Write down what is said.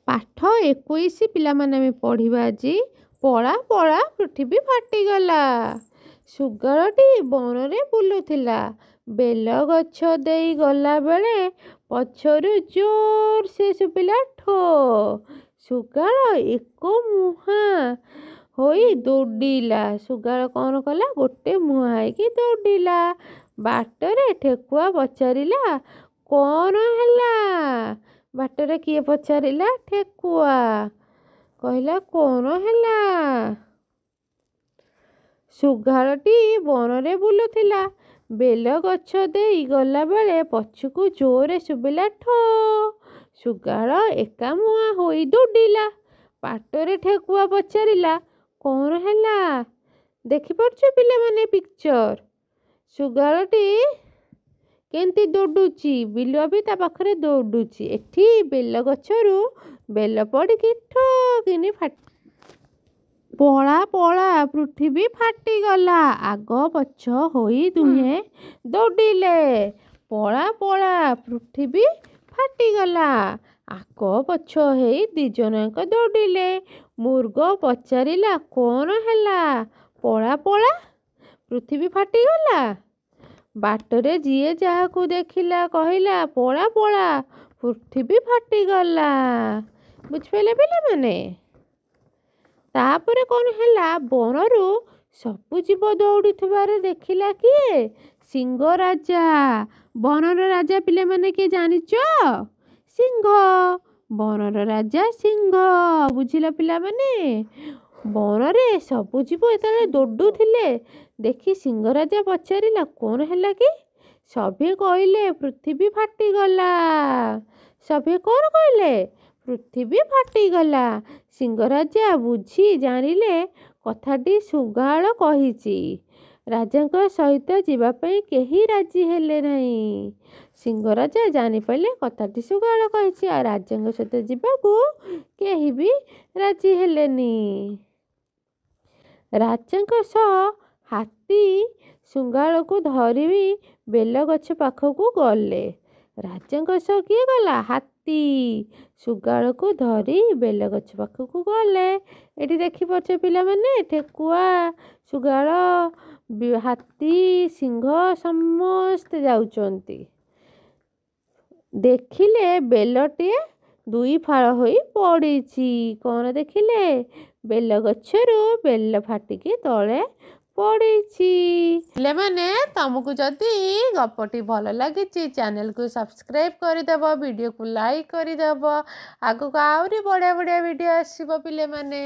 ପାଠ 21 ପିଲାମାନେ ଆମେ ପଢ଼ିବା ଆଜି। ପଳା ପଳା ପୃଥିବୀ ଫାଟିଗଲା। ଶୁଗାଳଟି ବଣରେ ବୁଲୁଥିଲା। ବେଲ ଗଛ ଦେଇ ଗଲାବେଳେ ପଛରୁ ଜୋର ସେ ଶୁଭିଲା ଠୋ। ଶୁଗାଳ ଏକ ମୁହାଁ ହୋଇ ଦୌଡ଼ିଲା। ଶୁଗାଳ କ'ଣ କଲା? ଗୋଟେ ମୁହାଁ ହେଇକି ଦୌଡ଼ିଲା। ବାଟରେ ଠେକୁଆ ପଚାରିଲା, କ'ଣ ହେଲା? ବାଟରେ କିଏ ପଚାରିଲା? ଠେକୁଆ କହିଲା, କ'ଣ ହେଲା? ଶୁଗାଳଟି ବଣରେ ବୁଲୁଥିଲା। ବେଲ ଗଛ ଦେଇ ଗଲାବେଳେ ପଛକୁ ଜୋରରେ ଶୁଭିଲା ଠୋ। ଶୁଗାଳ ଏକା ମୁହାଁ ହୋଇ ଦୌଡ଼ିଲା। ବାଟରେ ଠେକୁଆ ପଚାରିଲା, କ'ଣ ହେଲା? ଦେଖିପାରୁଛ ପିଲାମାନେ ପିକ୍ଚର? ଶୁଗାଳଟି କେମିତି ଦୌଡ଼ୁଛି? ବିଲୁଆ ବି ତା ପାଖରେ ଦୌଡ଼ୁଛି। ଏଠି ବେଲ ଗଛରୁ ବେଲ ପଡ଼ିକି ଠୋ କିନି ପଳା ପଳା ପୃଥିବୀ ଫାଟିଗଲା। ଆଗ ପଛ ହୋଇ ଦୁହେଁ ଦୌଡ଼ିଲେ। ପଳା ପଳା ପୃଥିବୀ ଫାଟିଗଲା। ଆଗ ପଛ ହେଇ ଦିଜଣଯାକ ଦୌଡ଼ିଲେ। ମୃଗ ପଚାରିଲା, କ'ଣ ହେଲା? ପଳା ପଳା ପୃଥିବୀ ଫାଟିଗଲା। ବାଟରେ ଯିଏ ଯାହାକୁ ଦେଖିଲା କହିଲା, ପଳା ପଳା ପୃଥିବୀ ଫାଟିଗଲା। ବୁଝିପାରିଲେ ପିଲାମାନେ? ତାପରେ କ'ଣ ହେଲା? ବଣରୁ ସବୁ ଜୀବ ଦୌଡ଼ୁଥିବାର ଦେଖିଲା କିଏ? ସିଂହ ରାଜା। ବଣର ରାଜା ପିଲାମାନେ କିଏ ଜାଣିଛ? ସିଂହ। ବଣର ରାଜା ସିଂହ। ବୁଝିଲ ପିଲାମାନେ? ବଣରେ ସବୁ ଜୀବ ଯେତେବେଳେ ଦୌଡ଼ୁଥିଲେ ଦେଖି ସିଂହ ରାଜା ପଚାରିଲା, କ'ଣ ହେଲା କି? ସଭିଏ କହିଲେ, ପୃଥିବୀ ଫାଟିଗଲା। ସଭିଏ କ'ଣ କହିଲେ? ପୃଥିବୀ ଫାଟିଗଲା। ସିଂହ ରାଜା ବୁଝି ଜାଣିଲେ କଥାଟି ଶୁଗାଳ କହିଛି। ରାଜାଙ୍କ ସହିତ ଯିବା ପାଇଁ କେହି ରାଜି ହେଲେ ନାହିଁ। ସିଂହ ରାଜା ଜାଣିପାରିଲେ କଥାଟି ଶୁଗାଳ କହିଛି, ଆଉ ରାଜାଙ୍କ ସହିତ ଯିବାକୁ କେହି ବି ରାଜି ହେଲେନି। ରାଜାଙ୍କ ସହ ହାତୀ ଶୁଗାଳକୁ ଧରି ବେଲ ଗଛ ପାଖକୁ ଗଲେ। ରାଜାଙ୍କ ସହ କିଏ ଗଲା? ହାତୀ ଶୁଗାଳକୁ ଧରି ବେଲ ଗଛ ପାଖକୁ ଗଲେ। ଏଠି ଦେଖିପାରୁଛ ପିଲାମାନେ? ଠେକୁଆ, ଶୁଗାଳ, ହାତୀ, ସିଂହ ସମସ୍ତେ ଯାଉଛନ୍ତି। ଦେଖିଲେ ବେଲଟିଏ ଦୁଇ ଫାଳ ହୋଇ ପଡ଼ିଛି। କ'ଣ ଦେଖିଲେ? ବେଲ ଗଛରୁ ବେଲ ଫାଟିକି ତଳେ ପଡ଼ିଛି। ପିଲାମାନେ, ତମକୁ ଯଦି ଗପଟି ଭଲ ଲାଗିଛି ଚ୍ୟାନେଲକୁ ସବସ୍କ୍ରାଇବ୍ କରିଦେବ, ଭିଡ଼ିଓକୁ ଲାଇକ୍ କରିଦେବ। ଆଗକୁ ଆହୁରି ବଢ଼ିଆ ବଢ଼ିଆ ଭିଡ଼ିଓ ଆସିବ ପିଲାମାନେ।